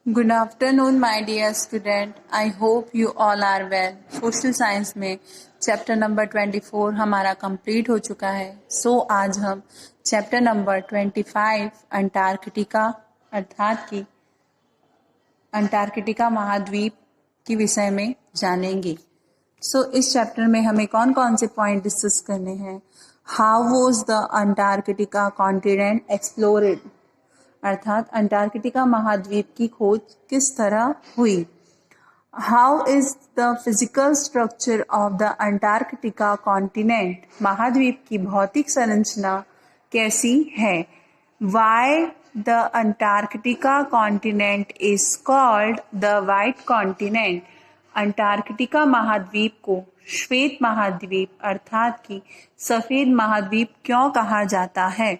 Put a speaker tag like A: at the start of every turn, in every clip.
A: Good afternoon, my dear student. I hope you all are well. Social science में chapter number 24 हमारा complete हो चुका है. आज हम चैप्टर नंबर 25 अंटार्कटिका अर्थात कि अंटार्कटिका महाद्वीप के विषय में जानेंगे. इस चैप्टर में हमें कौन कौन से पॉइंट डिस्कस करने हैं. How was the Antarctica continent explored, अर्थात अंटार्कटिका महाद्वीप की खोज किस तरह हुई. How is the physical structure of the Antarctica continent, महाद्वीप की भौतिक संरचना कैसी है. Why the Antarctica continent is called the white continent, Antarctica महाद्वीप को श्वेत महाद्वीप अर्थात कि सफेद महाद्वीप क्यों कहा जाता है.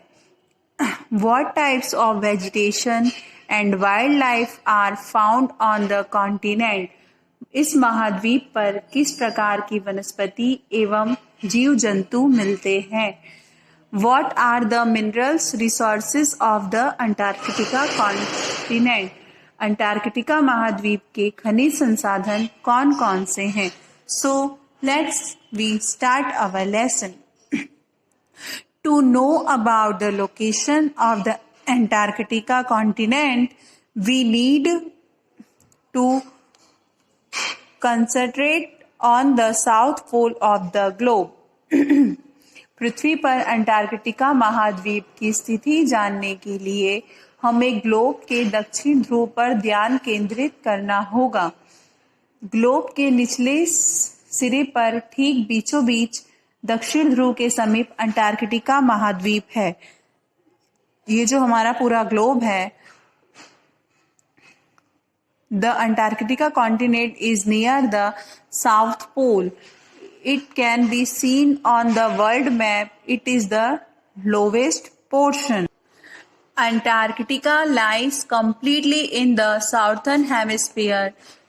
A: What types of vegetation and wildlife are found on the continent? इस महाद्वीप पर किस प्रकार की वनस्पति एवं जीव जंतु मिलते हैं. What are the minerals resources of the Antarctica continent? Antarctica महाद्वीप के खनिज संसाधन कौन कौन से हैं. Let's we start our lesson. To know about the location of the Antarctica continent, we need to concentrate on the south pole of the globe. पृथ्वी पर Antarctica महाद्वीप की स्थिति जानने के लिए हमें ग्लोब के दक्षिण ध्रुव पर ध्यान केंद्रित करना होगा. ग्लोब के निचले सिरे पर ठीक बीचों बीच दक्षिण ध्रुव के समीप अंटार्कटिका महाद्वीप है. ये जो हमारा पूरा ग्लोब है, the Antarctica continent is near the South Pole. It can be seen on the world map. It is the lowest portion. Antarctica lies completely in the southern hemisphere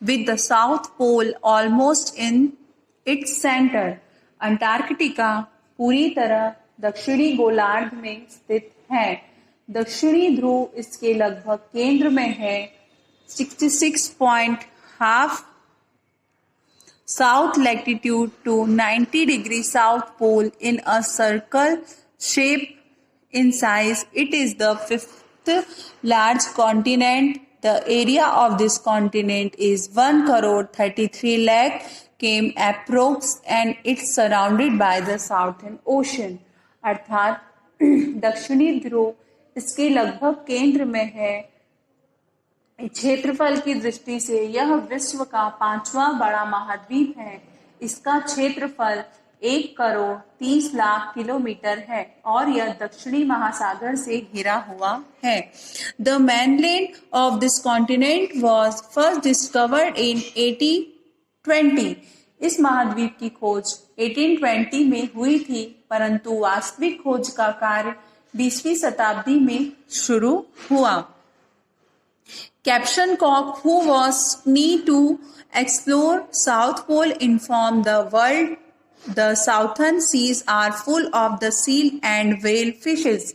A: with the south pole almost in its center. Antarctica पूरी तरह दक्षिणी गोलार्ध में स्थित है. दक्षिणी ध्रुव इसके लगभग केंद्र में है. 66.5 south latitude to 90 degree south pole in a circle shape in size. It is the fifth large continent. The area of this continent is 1,33 lakh km approx and it's surrounded by the Southern Ocean. अर्थात दक्षिणी ध्रुव इसके लगभग केंद्र में है. क्षेत्रफल की दृष्टि से यह विश्व का 5वां बड़ा महाद्वीप है. इसका क्षेत्रफल 1,30,00,000 किलोमीटर है और यह दक्षिणी महासागर से घिरा हुआ है. The mainland of this continent was first discovered in 1820. इस महाद्वीप की खोज 1820 में हुई थी, परंतु वास्तविक खोज का कार्य 20वीं शताब्दी में शुरू हुआ. Captain Cook, who was keen to explore South Pole, informed the world the southern seas are full of the seal and whale fishes.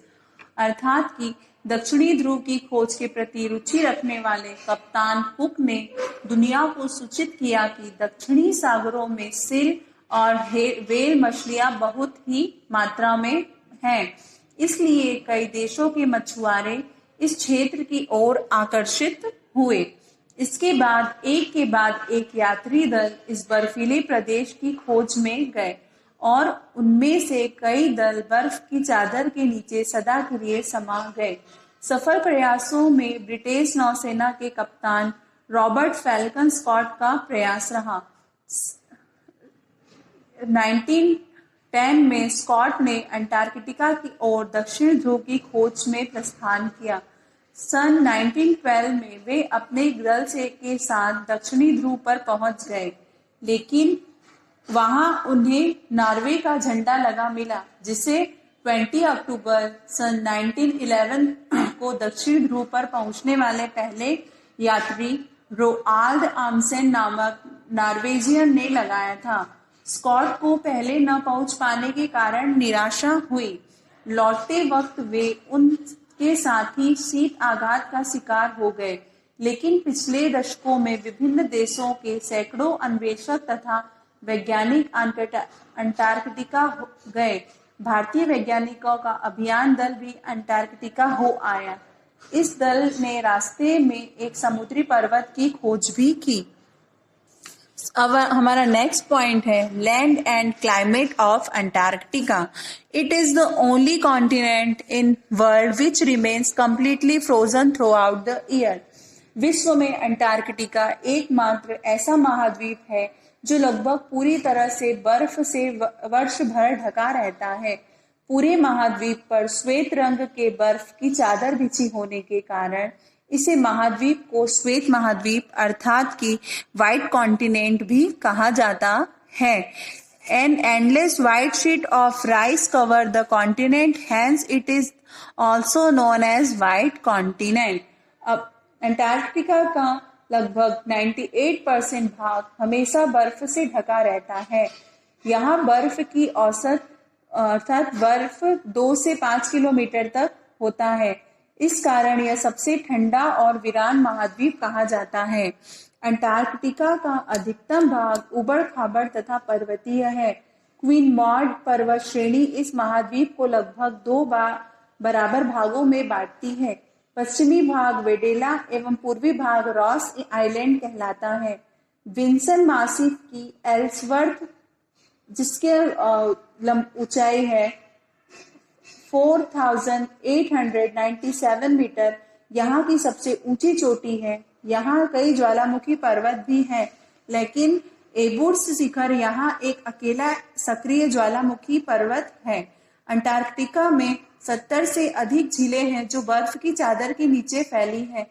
A: अर्थात कि दक्षिणी ध्रुव की खोज के प्रति रुचि रखने वाले कप्तान कुक ने दुनिया को सूचित किया कि दक्षिणी सागरों में सील और व्हेल मछलियां बहुत ही मात्रा में हैं. इसलिए कई देशों के मछुआरे इस क्षेत्र की ओर आकर्षित हुए. इसके बाद एक यात्री दल इस बर्फीले प्रदेश की खोज में गए और उनमें से कई दल बर्फ की चादर के नीचे सदा के लिए समा गए. सफल प्रयासों में ब्रिटिश नौसेना के कप्तान रॉबर्ट फैल्कन स्कॉट का प्रयास रहा. 1910 में स्कॉट ने अंटार्कटिका की ओर दक्षिण ध्रुव की खोज में प्रस्थान किया. सन 1912 में वे अपने दल के साथ दक्षिणी ध्रुव पर पहुंच गए, लेकिन वहां उन्हें नॉर्वे का झंडा लगा मिला, जिसे 20 अक्टूबर सन 1911 को दक्षिण ध्रुव पर पहुंचने वाले पहले यात्री रोआल्ड आमसेन नामक नॉर्वेजियन ने लगाया था. स्कॉट को पहले न पहुंच पाने के कारण निराशा हुई. लौटते वक्त वे उनके साथ ही शीत आघात का शिकार हो गए. लेकिन पिछले दशकों में विभिन्न देशों के सैकड़ों अन्वेषक तथा वैज्ञानिक अंटार्कटिका गए। भारतीय वैज्ञानिकों का अभियान दल भी अंटार्कटिका हो आया। इस दल ने रास्ते में एक समुद्री पर्वत की खोज भी की। अब हमारा नेक्स्ट पॉइंट है land and climate of Antarctica. It is the only continent in world which remains completely frozen through out the year. विश्व में अंटार्कटिका एकमात्र ऐसा महाद्वीप है जो लगभग पूरी तरह से बर्फ से वर्ष भर ढका रहता है। पूरे महाद्वीप पर श्वेत रंग के बर्फ की चादर बिछी होने के कारण इसे महाद्वीप को श्वेत महाद्वीप अर्थात कि व्हाइट कॉन्टिनेंट भी कहा जाता है। An endless white sheet of ice cover the continent, hence it is also known as white continent. अब अंटार्कटिका का लगभग 98% भाग हमेशा बर्फ से ढका रहता है। यहाँ बर्फ की औसत अर्थात बर्फ 2 से 5 किलोमीटर तक होता है। इस कारण यह सबसे ठंडा और वीरान महाद्वीप कहा जाता है। अंटार्कटिका का अधिकतम भाग उबड़ खाबड़ तथा पर्वतीय है। क्वीन मॉड पर्वत श्रेणी इस महाद्वीप को लगभग 2 बराबर भागों में बांटती है। पश्चिमी भाग वेडेला एवं पूर्वी भाग रॉस आइलैंड कहलाता है। विंसन मासिफ की एल्सवर्थ जिसके ऊंचाई है 4,897 मीटर, यहाँ की सबसे ऊंची चोटी है। यहाँ कई ज्वालामुखी पर्वत भी हैं, लेकिन एबुर्स शिखर यहाँ एक अकेला सक्रिय ज्वालामुखी पर्वत है। अंटार्कटिका में 70 से अधिक झीलें हैं जो बर्फ की चादर के नीचे फैली है।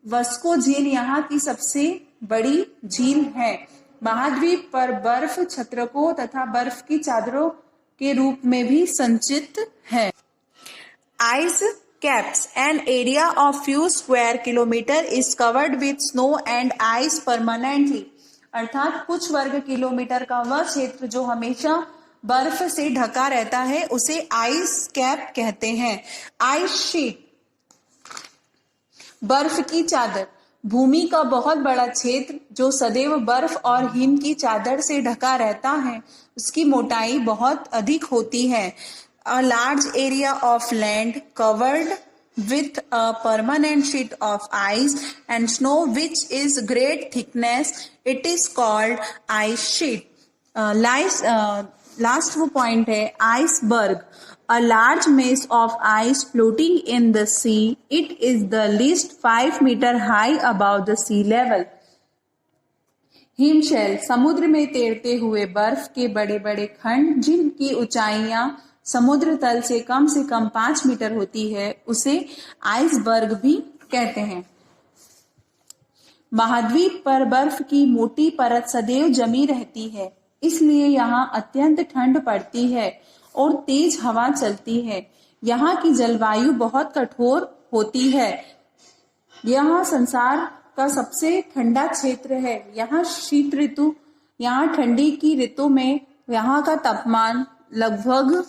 A: वस्को झील यहाँ की सबसे बड़ी झील है। महाद्वीप पर बर्फ छत्रकों तथा बर्फ की चादरों के रूप में भी संचित है। Ice caps an area of few square kilometre is covered with snow and ice permanently. अर्थात कुछ वर्ग किलोमीटर का वह क्षेत्र जो हमेशा बर्फ से ढका रहता है उसे आइस कैप कहते हैं। आइस शीट बर्फ की चादर भूमि का बहुत बड़ा क्षेत्र जो सदैव बर्फ और हिम की चादर से ढका रहता है, उसकी मोटाई बहुत अधिक होती है। A large area of land covered with a permanent sheet of ice and snow which is great thickness, it is called ice sheet. Last वो point है iceberg, a large mass of ice floating in the sea. It is the least 5 meter high above the sea level. हिमशैल समुद्र में तैरते हुए बर्फ के बड़े बड़े खंड जिनकी ऊंचाइयां समुद्र तल से कम 5 मीटर होती है, उसे आइसबर्ग भी कहते हैं। महाद्वीप पर बर्फ की मोटी परत सदैव जमी रहती है, इसलिए यहाँ अत्यंत ठंड पड़ती है और तेज हवा चलती है। यहाँ की जलवायु बहुत कठोर होती है। यहाँ संसार का सबसे ठंडा क्षेत्र है। यहाँ शीत ऋतु, यहाँ ठंडी की ऋतु में यहाँ का तापमान लगभग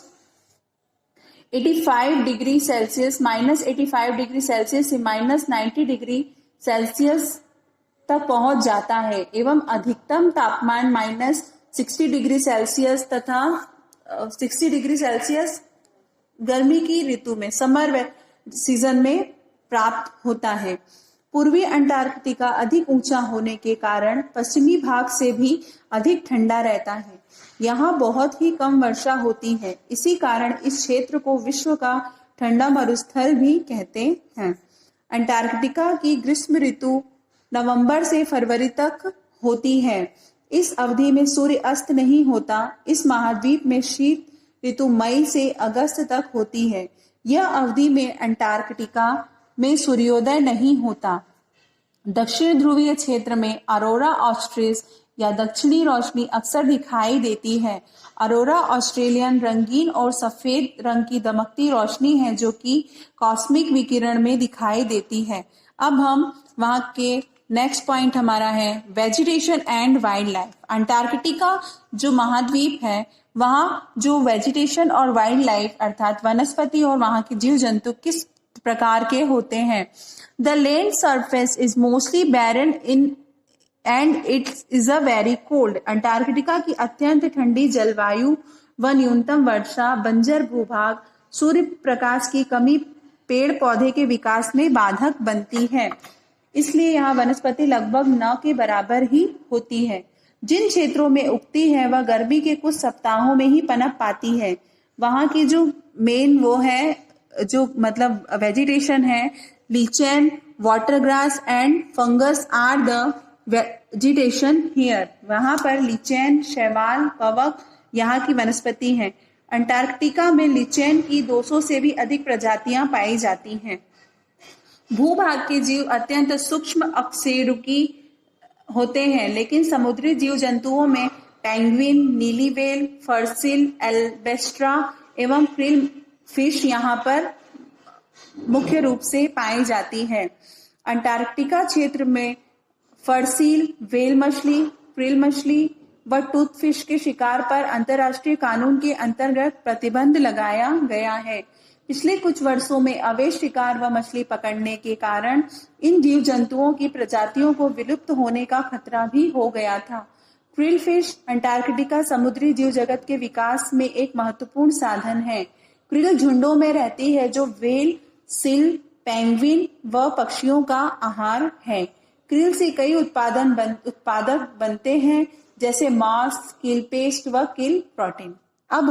A: 85 डिग्री सेल्सियस -85 डिग्री सेल्सियस से -90 डिग्री सेल्सियस तक पहुंच जाता है एवं अधिकतम तापमान -60 डिग्री सेल्सियस तथा 60 डिग्री सेल्सियस गर्मी की ऋतु में समर सीजन में प्राप्त होता है। पूर्वी अंटार्कटिका अधिक ऊंचा होने के कारण पश्चिमी भाग से भी अधिक ठंडा रहता है। यहाँ बहुत ही कम वर्षा होती है, इसी कारण इस क्षेत्र को विश्व का ठंडा मरुस्थल भी कहते हैं। अंटार्कटिका की ग्रीष्म ऋतु नवंबर से फरवरी तक होती है। इस अवधि में सूर्य अस्त नहीं होता। इस महाद्वीप में शीत ऋतु मई से अगस्त तक होती है। यह अवधि में अंटार्कटिका में सूर्योदय नहीं होता। दक्षिण ध्रुवीय क्षेत्र में अरोरा ऑस्ट्रिस या दक्षिणी रोशनी अक्सर दिखाई देती है। अरोरा ऑस्ट्रेलियन रंगीन और सफेद रंग की दमकती रोशनी है जो कि कॉस्मिक विकिरण में दिखाई देती है। अब हम वहां के नेक्स्ट पॉइंट हमारा है vegetation and wild life. Antarctica जो महाद्वीप है वहाँ जो वेजिटेशन और वाइल्ड लाइफ अर्थात वनस्पति और वहाँ के जीव जंतु किस प्रकार के होते हैं। The land surface is mostly barren in and it is a very cold. Antarctica की अत्यंत ठंडी जलवायु व न्यूनतम वर्षा, बंजर भूभाग, सूर्य प्रकाश की कमी पेड़ पौधे के विकास में बाधक बनती है, इसलिए यहाँ वनस्पति लगभग न के बराबर ही होती है। जिन क्षेत्रों में उगती है वह गर्मी के कुछ सप्ताहों में ही पनप पाती है। वहां की जो मेन वो है, जो मतलब वेजिटेशन है, lichen, water grass and fungus are the vegetation here. वहां पर लीचेन, शैवाल, कवक यहाँ की वनस्पति है। अंटार्कटिका में लीचेन की 200 से भी अधिक प्रजातियां पाई जाती हैं। भूभाग के जीव अत्यंत सूक्ष्म अकशेरुकी होते हैं, लेकिन समुद्री जीव जंतुओं में पेंगुइन, नीली व्हेल, फरसिल, एल्बेस्ट्रा एवं क्रिल फिश यहाँ पर मुख्य रूप से पाई जाती है। अंटार्कटिका क्षेत्र में फरसील, व्हेल मछली, क्रिल मछली व टूथ फिश के शिकार पर अंतर्राष्ट्रीय कानून के अंतर्गत प्रतिबंध लगाया गया है। पिछले कुछ वर्षों में अवैध शिकार व मछली पकड़ने के कारण इन जीव जंतुओं की प्रजातियों को विलुप्त होने का खतरा भी हो गया था। क्रिल फिश अंटार्कटिका समुद्री जीव जगत के विकास में एक महत्वपूर्ण साधन है। क्रिल झुंडों में रहती है जो व्हेल, सील, पेंगुइन व पक्षियों का आहार है। क्रिल से कई उत्पादक बनते हैं, जैसे मांस, किल पेस्ट व किल प्रोटीन। अब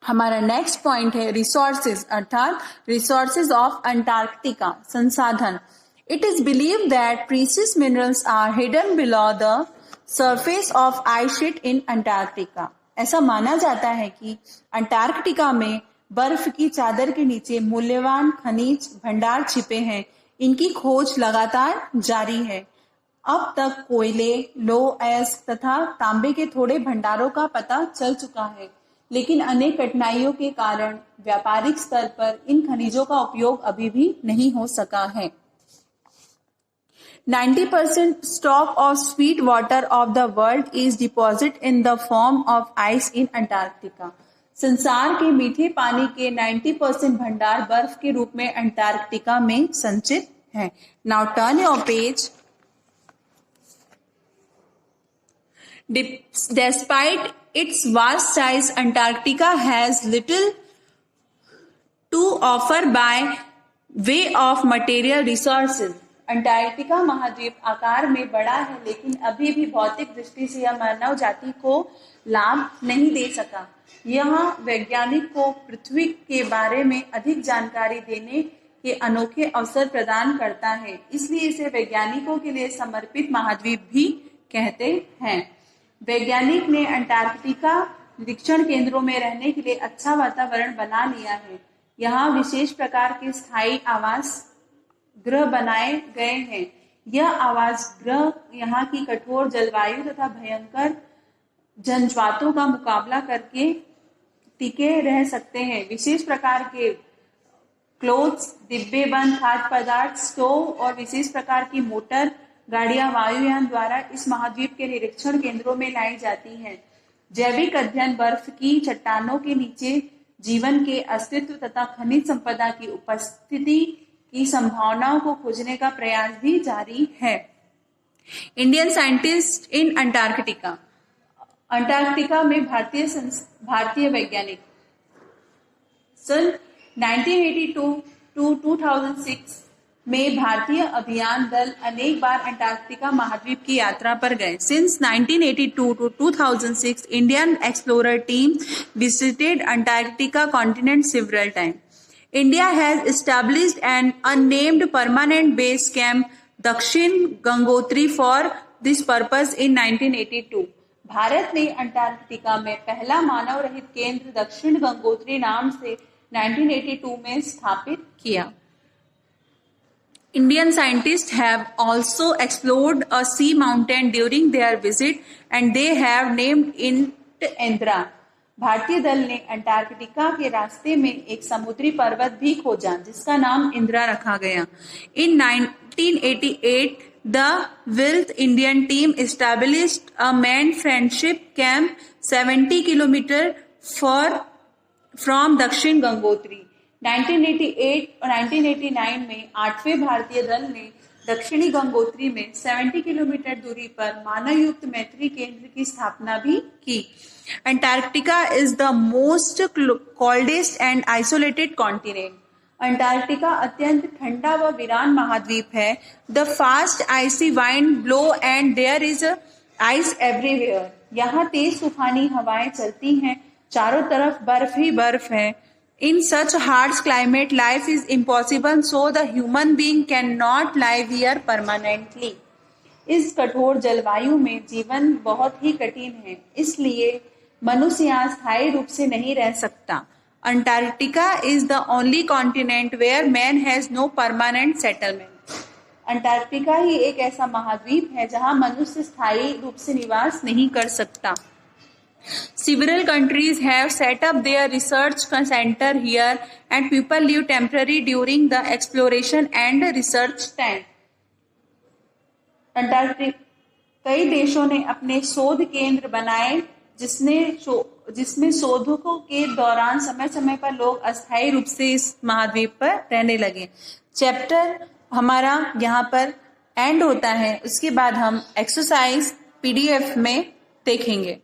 A: हमारा नेक्स्ट पॉइंट है रिसोर्सेज, अर्थात रिसोर्सेज ऑफ अंटार्कटिका, संसाधन। It is believe that precious minerals are hidden below the surface of ice sheet in Antarctica. ऐसा माना जाता है कि अंटार्कटिका में बर्फ की चादर के नीचे मूल्यवान खनिज भंडार छिपे हैं। इनकी खोज लगातार जारी है। अब तक कोयले, लौह अयस्क तथा तांबे के थोड़े भंडारों का पता चल चुका है, लेकिन अनेक कठिनाइयों के कारण व्यापारिक स्तर पर इन खनिजों का उपयोग अभी भी नहीं हो सका है। 90% stock of sweet water of the world is deposit in the form of ice in Antarctica. संसार के मीठे पानी के 90% भंडार बर्फ के रूप में अंटार्कटिका में संचित है। Now turn your page. Despite its vast size, Antarctica has little to offer by way of material resources. Antarctica महाद्वीप आकार में बड़ा है, लेकिन अभी भी भौतिक दृष्टि से यह मानव जाति को लाभ नहीं दे सका। यह वैज्ञानिक को पृथ्वी के बारे में अधिक जानकारी देने के अनोखे अवसर प्रदान करता है, इसलिए इसे वैज्ञानिकों के लिए समर्पित महाद्वीप भी कहते हैं। वैज्ञानिक ने अंटार्कटिका निरीक्षण केंद्रों में रहने के लिए अच्छा वातावरण बना लिया है। यहाँ विशेष प्रकार के स्थायी आवास गृह बनाए गए हैं। यह आवास गृह यहाँ की कठोर जलवायु तथा भयंकर झंझावातों का मुकाबला करके टिके रह सकते हैं। विशेष प्रकार के क्लोथ्स, डिब्बे बंद खाद्य पदार्थ, स्टोव और विशेष प्रकार की मोटर गाड़ियां वायुयान द्वारा इस महाद्वीप के निरीक्षण केंद्रों में लाई जाती हैं। जैविक अध्ययन बर्फ की चट्टानों के नीचे जीवन के अस्तित्व तथा खनिज संपदा की उपस्थिति की संभावनाओं को खोजने का प्रयास भी जारी है। Indian scientist in Antarctica. Antarctica में भारतीय वैज्ञानिक। सन 1982 टू 2006 में भारतीय अभियान दल अनेक बार अंटार्कटिका महाद्वीप की यात्रा पर गए। Since 1982 to 2006, Indian explorer team visited Antarctica continent several times. India has established an unnamed permanent base camp, दक्षिण Gangotri, for this purpose in 1982. Bharat ने अंटार्कटिका में पहला मानव रहित केंद्र दक्षिण गंगोत्री नाम से 1982 में स्थापित किया। Indian scientists have also explored a sea mountain during their visit and they have named it Indra. भारतीय दल ने अंटार्कटिका के रास्ते में एक समुद्री पर्वत भी खोजा जिसका नाम इंदिरा रखा गया। In 1988, the Wilth Indian team established a manned friendship camp 70 kilometers from दक्षिण गंगोत्री। 1988 और 1989 में 8वें भारतीय दल ने दक्षिणी गंगोत्री में 70 किलोमीटर दूरी पर मानवयुक्त मैत्री केंद्र की स्थापना भी की। Antarctica is the most coldest and isolated continent. Antarctica अत्यंत ठंडा व वीरान महाद्वीप है। The fast icy wind blow and there is ice everywhere. यहाँ तेज तूफानी हवाएं चलती हैं, चारों तरफ बर्फ ही बर्फ है। In such harsh climate, life is impossible, so the human being cannot live here permanently. इस कठोर जलवायु में जीवन बहुत ही कठिन है, इसलिए मनुष्य यहाँ स्थायी रूप से नहीं रह सकता। Antarctica is the only continent where man has no permanent settlement. Antarctica ही एक ऐसा महाद्वीप है जहाँ मनुष्य स्थायी रूप से निवास नहीं कर सकता। Several countries have set up their research center here and people live temporarily during the exploration and research time. Antarctica कई देशों ने अपने शोध केंद्र बनाए जिसमें शोधों के दौरान समय समय पर लोग अस्थायी रूप से इस महाद्वीप पर रहने लगे। चैप्टर हमारा यहाँ पर एंड होता है, उसके बाद हम एक्सरसाइज PDF में देखेंगे।